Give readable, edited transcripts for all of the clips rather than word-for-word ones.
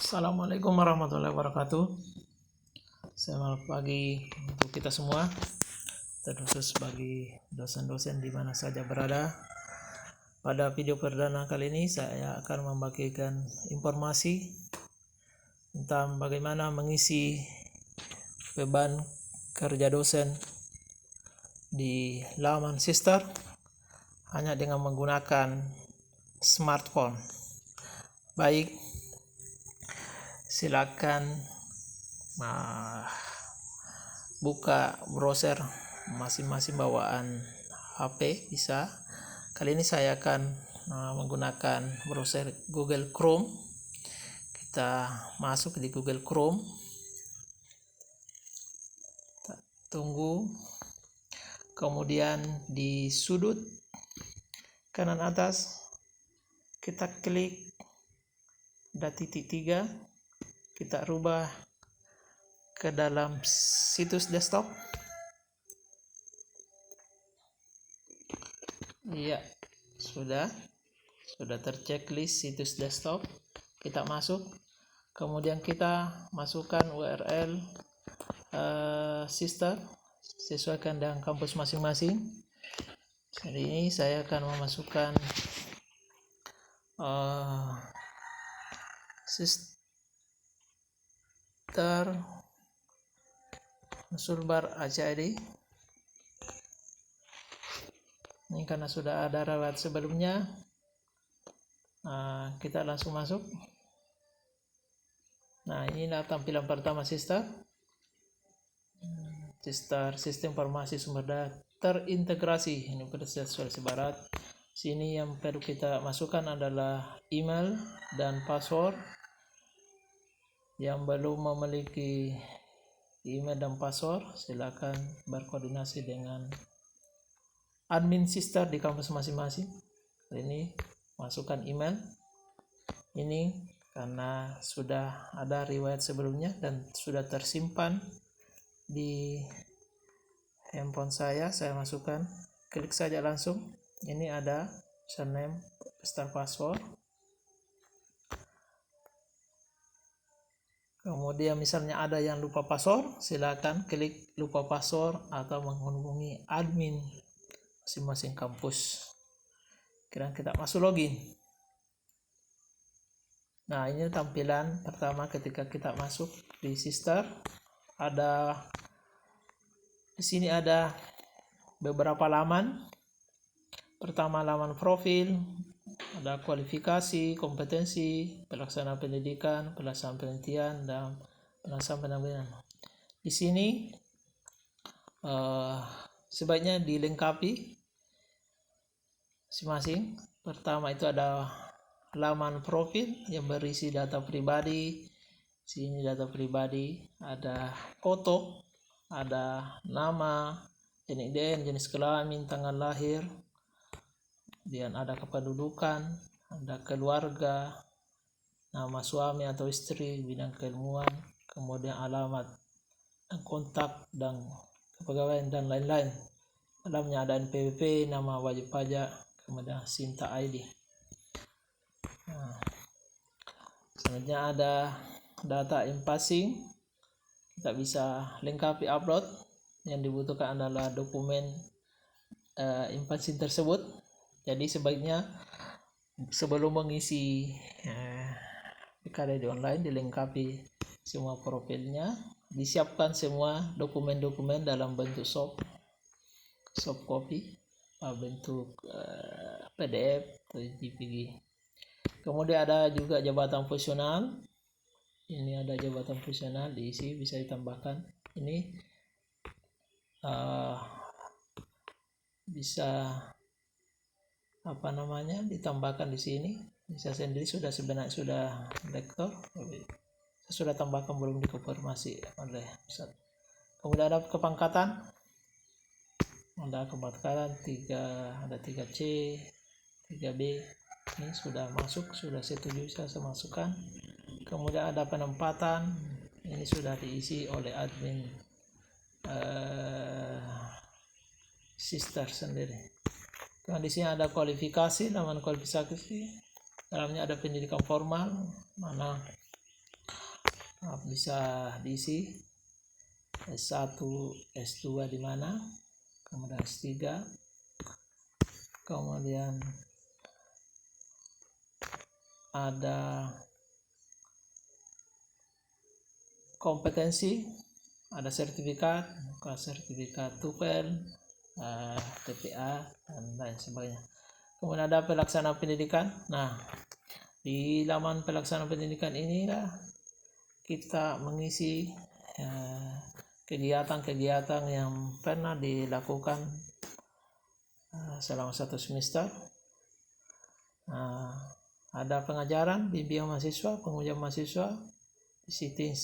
Assalamualaikum warahmatullahi wabarakatuh. Selamat pagi untuk kita semua, terkhusus bagi dosen-dosen di mana saja berada. Pada video perdana kali ini saya akan membagikan informasi tentang bagaimana mengisi beban kerja dosen di laman Sister hanya dengan menggunakan smartphone. Baik, silakan buka browser masing-masing bawaan HP bisa. Kali ini saya akan menggunakan browser Google Chrome. Kita masuk di Google Chrome. Tunggu. Kemudian di sudut kanan atas kita klik ada titik 3, kita rubah ke dalam situs desktop. Iya, sudah terchecklist situs desktop. Kita masuk, kemudian kita masukkan URL Sister sesuaikan dengan kampus masing-masing. Jadi ini saya akan memasukkan Sister Sulbar ACID. Ini karena sudah ada rawat sebelumnya, kita langsung masuk. Nah, inilah tampilan pertama Sister Sistem Informasi Sumber Daya Terintegrasi Universitas Sulawesi Barat. Sini yang perlu kita masukkan adalah email dan password. Yang belum memiliki email dan password, silakan berkoordinasi dengan admin Sister di kampus masing-masing. Ini masukkan email. Ini karena sudah ada riwayat sebelumnya dan sudah tersimpan di handphone saya masukkan. Klik saja langsung. Ini ada username, start password. Kemudian misalnya ada yang lupa password, silakan klik lupa password atau menghubungi admin masing-masing kampus. Kemudian kita masuk login. Nah, ini tampilan pertama ketika kita masuk di Sister. Di sini ada beberapa laman. Pertama, laman profil, ada kualifikasi, kompetensi, pelaksanaan pendidikan, pelaksanaan penelitian, dan pelaksanaan penampilan. Di sini sebaiknya dilengkapi masing-masing. Pertama itu ada laman profil yang berisi data pribadi. Sini data pribadi, ada foto, ada nama, NIDN, jenis kelamin, tanggal lahir, kemudian ada kependudukan, ada keluarga, nama suami atau istri, bidang keilmuan, kemudian alamat dan kontak dan kepegawaian dan lain-lain. Dalamnya ada NPWP, nama wajib pajak, kemudian Sinta ID. Selanjutnya ada data in-passing. Kita bisa lengkapi upload. Yang dibutuhkan adalah dokumen in-passing tersebut. Jadi sebaiknya sebelum mengisi PKD online dilengkapi semua profilnya, disiapkan semua dokumen-dokumen dalam bentuk soft copy, bentuk PDF atau JPG. Kemudian ada juga jabatan fungsional. Ini ada jabatan fungsional diisi, bisa ditambahkan. Ini bisa ditambahkan di sini. Bisa sendiri sebenarnya sudah lektor. Saya sudah tambahkan belum dikonfirmasi oleh pusat. Kemudian ada kepangkatan. Ada kepangkatan 3, ada 3C, 3B. Ini sudah masuk, sudah setuju saya masukkan. Kemudian ada penempatan. Ini sudah diisi oleh admin Sister sendiri. Nah, di sini ada kualifikasi, laman kualifikasi. Dalamnya ada pendidikan formal, mana bisa diisi S1, S2 di mana, kemudian S3, kemudian ada kompetensi, ada sertifikat TOEFL, TPA, dan lain sebagainya. Kemudian ada pelaksanaan pendidikan. Nah, di laman pelaksanaan pendidikan inilah kita mengisi kegiatan-kegiatan yang pernah dilakukan selama 1 semester. Ada pengajaran, bimbingan mahasiswa, pengujian mahasiswa, visiting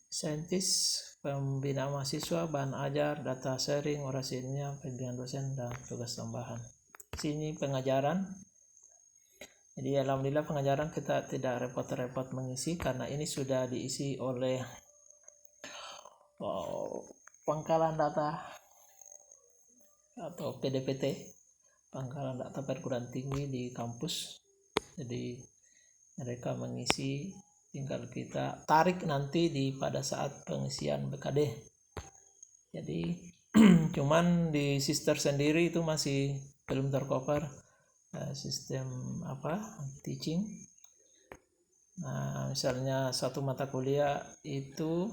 scientist, pembinaan mahasiswa, bahan ajar, data sharing, orasi ilmiah, pembimbingan dosen, dan tugas tambahan. Sini pengajaran. Jadi alhamdulillah pengajaran kita tidak repot-repot mengisi karena ini sudah diisi oleh pangkalan data atau PDPT, pangkalan data perguruan tinggi di kampus. Jadi mereka mengisi, tinggal kita tarik nanti pada saat pengisian BKD. Jadi cuman di Sister sendiri itu masih belum tercover sistem teaching. Nah, misalnya satu mata kuliah itu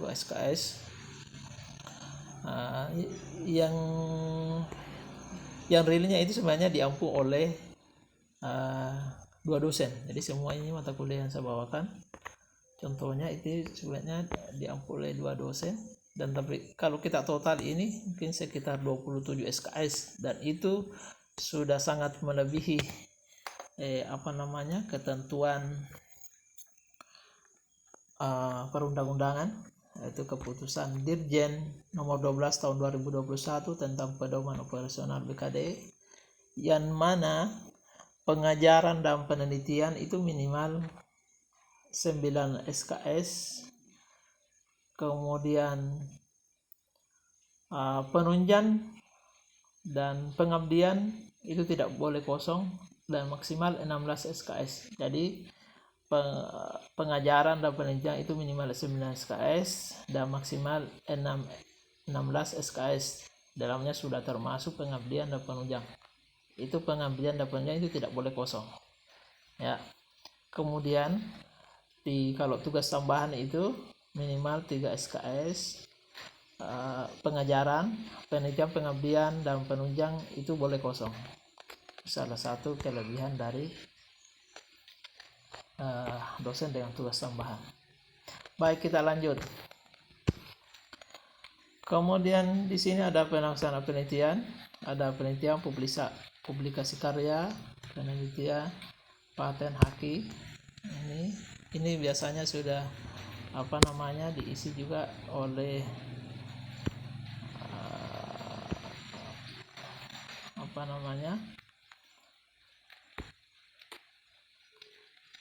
2 SKS, yang realnya itu sebenarnya diampu oleh 2 dosen. Jadi semua ini mata kuliah yang saya bawakan, contohnya itu sebenarnya diampu oleh 2 dosen. Dan tapi kalau kita total ini mungkin sekitar 27 SKS, dan itu sudah sangat melebihi ketentuan perundang-undangan, yaitu keputusan Dirjen nomor 12 tahun 2021 tentang pedoman operasional BKD, yang mana pengajaran dan penelitian itu minimal 9 SKS, kemudian penunjang dan pengabdian itu tidak boleh kosong, dan maksimal 16 SKS. Jadi pengajaran dan penelitian itu minimal 9 SKS dan maksimal 16 SKS. Dalamnya sudah termasuk pengabdian dan penunjang. Itu pengabdian dan penunjang itu tidak boleh kosong. Ya. Kemudian kalau tugas tambahan itu minimal 3 SKS. Pengajaran, penelitian, pengabdian, dan penunjang itu boleh kosong. Salah satu kelebihan dari dosen dengan tugas tambahan. Baik, kita lanjut. Kemudian di sini ada pelaksanaan penelitian, ada penelitian, publikasi karya, penelitian, paten, haki. Ini biasanya sudah diisi juga oleh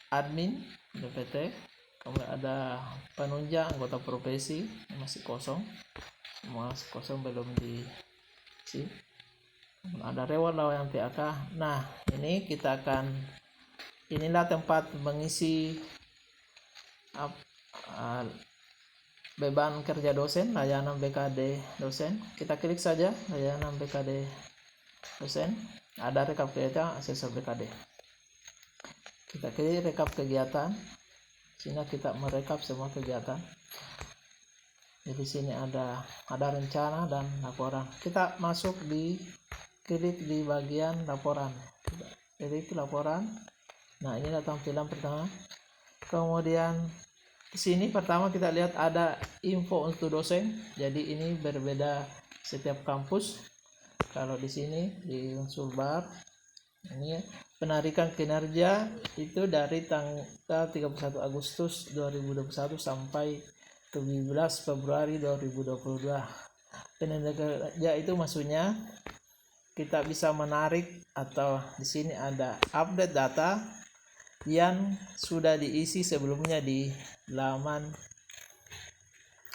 admin DPT. Kemudian ada penunjang, anggota profesi, masih kosong, semua kosong, belum diisi. Ada reward lawan PAK. Nah, inilah tempat mengisi beban kerja dosen, layanan BKD dosen. Kita klik saja layanan BKD dosen, ada rekap kegiatan asesor BKD. Kita klik rekap kegiatan, sehingga kita merekap semua kegiatan. Jadi sini ada rencana dan laporan. Kita klik di bagian laporan. Klik laporan. Nah, inilah tampilan pertama. Kemudian di sini pertama kita lihat ada info untuk dosen. Jadi ini berbeda setiap kampus. Kalau di sini di unsur bar, ini penarikan kinerja itu dari tanggal 31 Agustus 2021 sampai 17 Februari 2022. Penarikan kinerja itu maksudnya kita bisa menarik, atau di sini ada update data yang sudah diisi sebelumnya di laman,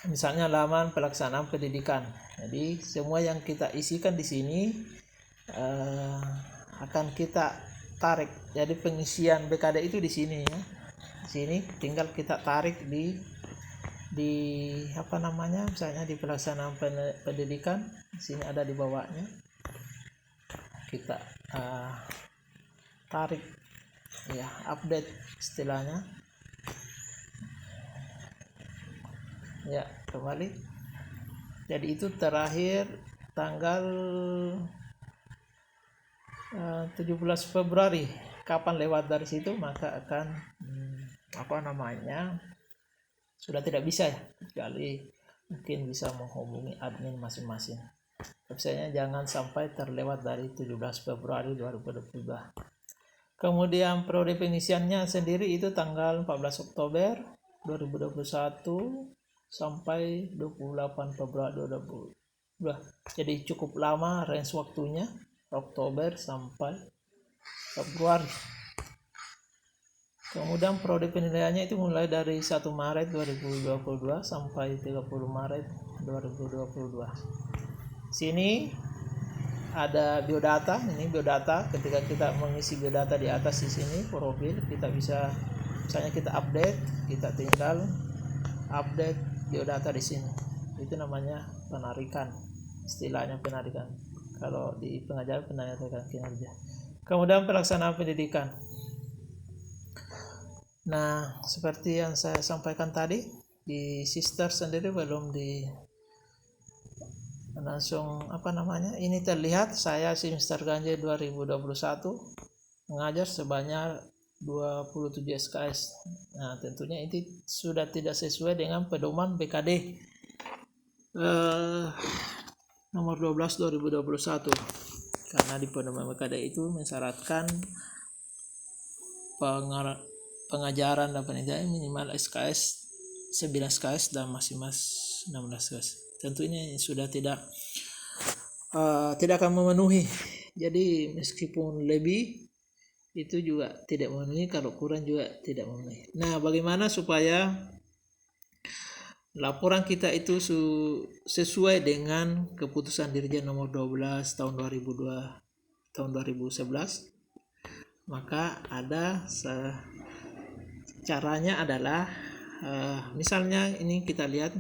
misalnya laman pelaksanaan pendidikan. Jadi semua yang kita isikan di sini akan kita tarik. Jadi pengisian BKD itu di sini ya. sini tinggal kita tarik di misalnya di pelaksanaan pendidikan, sini ada di bawahnya, kita tarik ya, update istilahnya ya, kembali. Jadi itu terakhir tanggal 17 Februari. Kapan lewat dari situ maka akan sudah tidak bisa ya, kecuali mungkin bisa menghubungi admin masing-masing. Biasanya jangan sampai terlewat dari 17 Februari 2022. Kemudian periode pengisiannya sendiri itu tanggal 14 Oktober 2021 sampai 28 Februari 2022. Jadi cukup lama range waktunya, Oktober sampai Februari. Kemudian periode penilaiannya itu mulai dari 1 Maret 2022 sampai 30 Maret 2022. Sini ada biodata. Ini biodata. Ketika kita mengisi biodata di atas di sini profil, kita bisa misalnya kita update, kita tinggal update biodata di sini. Itu namanya penarikan. Istilahnya penarikan. Kalau di pengajaran penarikan kinerja. Kemudian pelaksanaan pendidikan. Nah, seperti yang saya sampaikan tadi, di Sister sendiri belum di langsung ini terlihat saya semester ganjil 2021 mengajar sebanyak 27 SKS. Nah, tentunya ini sudah tidak sesuai dengan pedoman BKD nomor 12 2021, karena di pedoman BKD itu mensyaratkan pengajaran dan pendidikan minimal SKS 9 SKS dan maksimal 16 SKS. Tentunya sudah tidak akan memenuhi. Jadi meskipun lebih itu juga tidak memenuhi, kalau kurang juga tidak memenuhi. Nah, bagaimana supaya laporan kita itu sesuai dengan keputusan Dirjen nomor 12 tahun 2011? Maka ada caranya adalah misalnya ini kita lihat,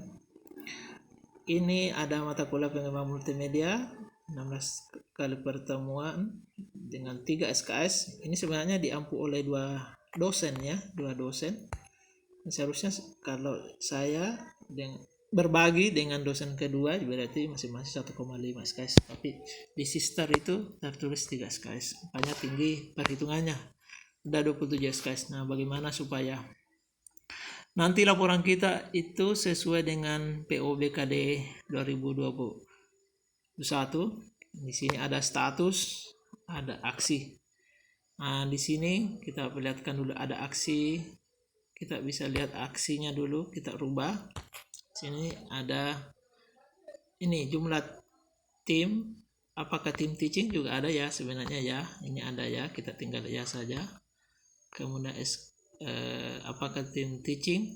ini ada mata kuliah pengembangan multimedia 16 kali pertemuan dengan 3 SKS. Ini sebenarnya diampu oleh dua dosen. Seharusnya kalau saya berbagi dengan dosen kedua berarti masing-masing 1,5 SKS, tapi di Sister itu tertulis 3 SKS, makanya tinggi perhitungannya, udah 27 SKS. Nah, bagaimana supaya nanti laporan kita itu sesuai dengan POBKD 2021? Di sini ada status, ada aksi. Nah, di sini kita perlihatkan dulu ada aksi. Kita bisa lihat aksinya dulu, kita rubah. Sini ada ini jumlah tim. Apakah tim teaching juga ada ya sebenarnya ya? Ini ada ya, kita tinggal ya saja. Kemudian apakah tim teaching?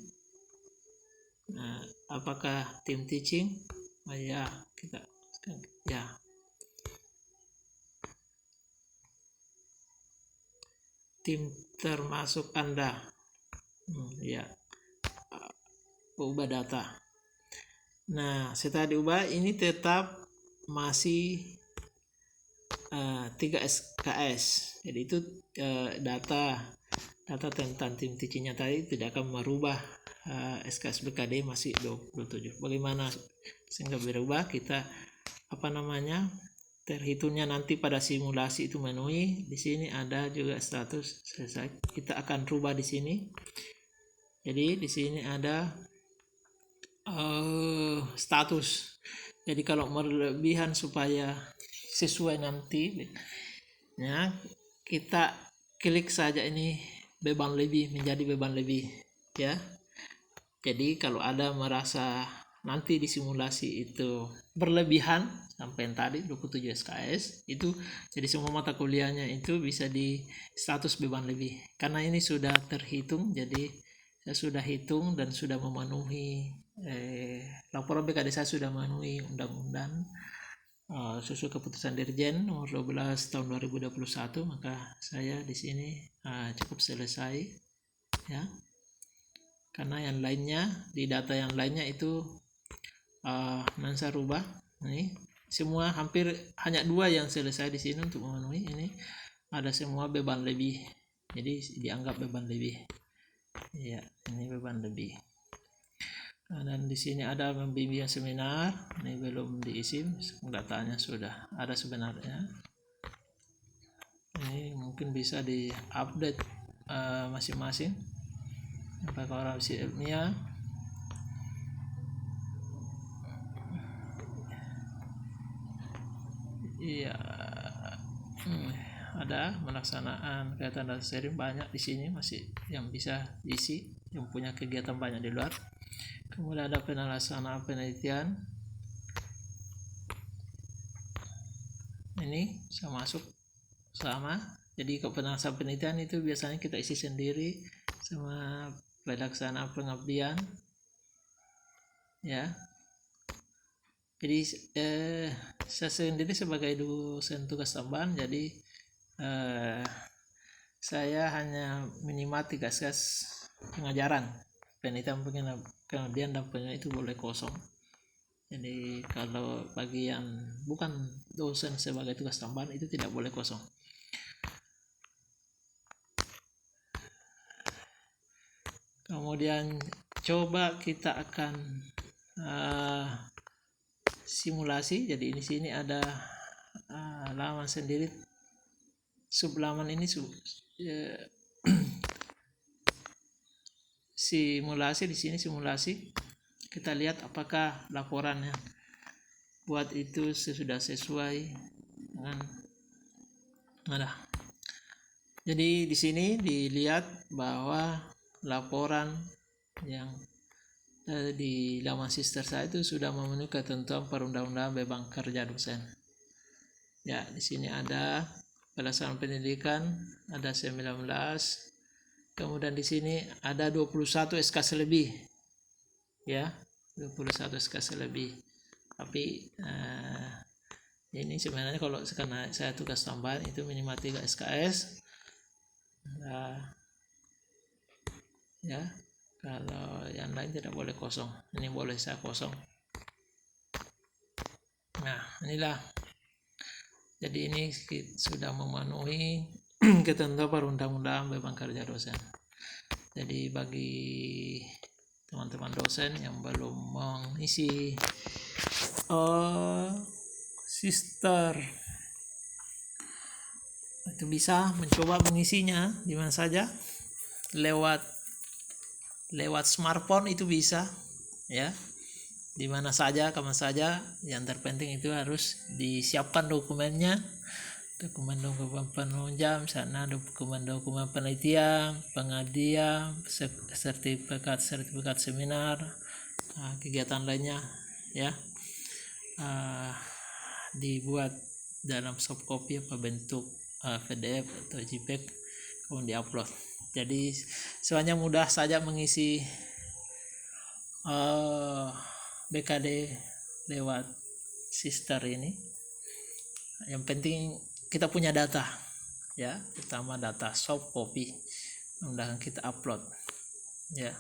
Nah, apakah tim teaching? Ya, kita ya. Tim termasuk Anda. Ya. Ubah data. Nah, setelah diubah ini tetap masih 3 SKS. Jadi itu data tentang tim teachingnya tadi tidak akan merubah. SKS BKD masih 27. Bagaimana sehingga berubah? Kita terhitungnya nanti pada simulasi itu memenuhi. Di sini ada juga status selesai. Kita akan rubah di sini. Jadi di sini ada status. Jadi kalau berlebihan supaya sesuai nanti ya, kita klik saja ini beban lebih menjadi beban lebih ya. Jadi kalau ada merasa nanti di simulasi itu berlebihan sampai tadi 27 SKS itu, jadi semua mata kuliahnya itu bisa di status beban lebih, karena ini sudah terhitung. Jadi saya sudah hitung dan sudah memenuhi laporan BKD, saya sudah memenuhi undang-undang sesuai keputusan Dirjen nomor 12 tahun 2021, maka saya di sini cukup selesai ya. karena yang lainnya di data yang lainnya itu Mansa rubah. Ini semua hampir hanya 2 yang selesai di sini untuk memenuhi. Ini ada semua beban lebih, jadi dianggap beban lebih. Ya, ini beban lebih. Dan di sini ada pembimbingan seminar, ini belum diisi, datanya sudah ada sebenarnya. Ini mungkin bisa diupdate masing-masing. Apakah orang ilmiah? Iya, ada melaksanaan kegiatan data sharing banyak di sini, masih yang bisa diisi, yang punya kegiatan banyak di luar. Kemudian ada pelaksanaan penelitian. Ini saya masuk sama. Jadi ke pelaksanaan penelitian itu biasanya kita isi sendiri, sama pelaksanaan pengabdian. Ya. Jadi saya sendiri sebagai dosen tugas tambahan, jadi saya hanya minimal 3 ses pengajaran, penelitian, pengabdian dan penelitian itu boleh kosong. Jadi kalau bagi yang bukan dosen sebagai tugas tambahan itu tidak boleh kosong. Kemudian coba kita akan simulasi. Jadi di sini ada halaman sendiri, sublaman ini simulasi. Di sini simulasi, kita lihat apakah laporannya buat itu sudah sesuai dengan mana. Jadi di sini dilihat bahwa laporan yang di laman sister saya itu sudah memenuhi ketentuan perundang-undangan beban kerja dosen. Ya, di sini ada pelaksanaan pendidikan ada 19. Kemudian di sini ada 21 SKS lebih. Ya, 21 SKS lebih. Tapi ini sebenarnya kalau karena saya tugas tambahan itu minimal 3 SKS. Ya, kalau yang lain tidak boleh kosong. Ini boleh saya kosong. Nah, inilah. Jadi ini sudah memenuhi ketentuan perundang-undangan beban kerja dosen. Jadi bagi teman-teman dosen yang belum mengisi sister, itu bisa mencoba mengisinya di mana saja, lewat smartphone itu bisa, ya, di mana saja, kapan saja. Yang terpenting itu harus disiapkan dokumen penunjang, sana dokumen penelitian, pengabdian, sertifikat seminar, kegiatan lainnya, ya, dibuat dalam soft copy apa bentuk PDF atau JPEG, kemudian diupload. Jadi semuanya mudah saja mengisi BKD lewat sister ini. Yang penting kita punya data, ya, terutama data soft copy, mudah kita upload, ya.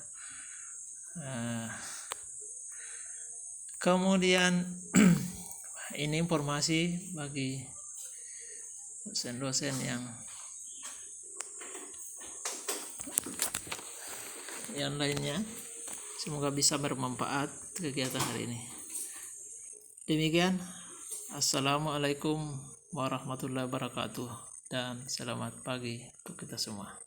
Kemudian ini informasi bagi dosen-dosen yang lainnya. Semoga bisa bermanfaat kegiatan hari ini. Demikian, assalamualaikum warahmatullahi wabarakatuh, dan selamat pagi untuk kita semua.